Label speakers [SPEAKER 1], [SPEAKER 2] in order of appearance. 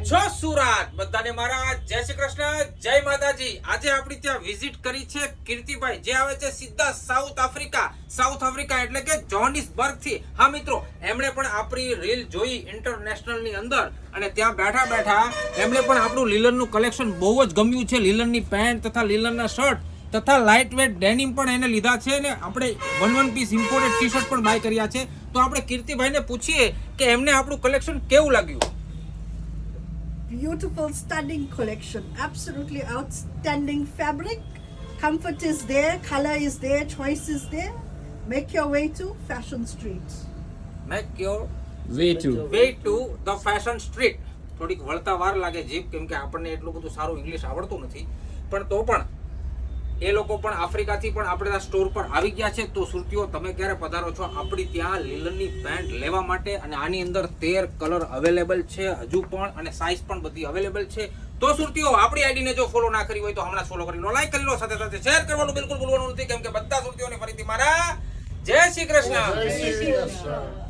[SPEAKER 1] છો સુરત બધાને મારા જય શ્રી કૃષ્ણ જય માતાજી। આજે આપણી ત્યાં વિઝિટ કરી છે કીર્તિભાઈ, જે આવે છે સીધા સાઉથ આફ્રિકા એટલે કે જોહાનિસબર્ગ થી। હા મિત્રો, એમણે પણ આપણી રીલ જોઈ ઇન્ટરનેશનલ ની અંદર અને ત્યાં બેઠા બેઠા એમણે પણ આપણું લીલનનું કલેક્શન બહુ જ ગમ્યું છે। લીલનની પેન્ટ તથા લીલનના શર્ટ તથા લાઇટ વેટ ડેનિમ પણ એને લીધા છે ને આપણે one piece imported T shirt પણ બાય કર્યા છે। તો આપણે કીર્તિભાઈને પૂછીએ કે એમને આપણું કલેક્શન કેવું લાગ્યું।
[SPEAKER 2] Beautiful, stunning collection. Absolutely outstanding fabric. Comfort is there, color is there, choice is there. Make your way to Fashion Street.
[SPEAKER 1] Make your
[SPEAKER 3] way to
[SPEAKER 1] the fashion street। થોડીક વળતા વાર લાગે જીપ, કેમ કે આપણને એટલું બધું સારું ઇંગ્લિશ આવડતું નથી, પણ તો પણ એ લોકો પણ આફ્રિકાથી પણ આપણા સ્ટોર પર આવી ગયા છે। તો સુરતીઓ, તમે ક્યારે પધારો છો આપણી ત્યાં લીલનની પેન્ટ લેવા માટે? અને આની અંદર 13 કલર અવેલેબલ છે હજુ પણ, અને સાઇઝ પણ બધી અવેલેબલ છે। તો સુરતીઓ, આપણી આઈડીને જો ફોલો ના કરી હોય તો હમણાં ફોલો કરી લો, લાઈક કરી લો, સાથે સાથે શેર કરવાનું બિલકુલ ભૂલવાનું નથી, કેમ કે બધા સુરતીઓને ફરીથી મારા જય શ્રી કૃષ્ણ।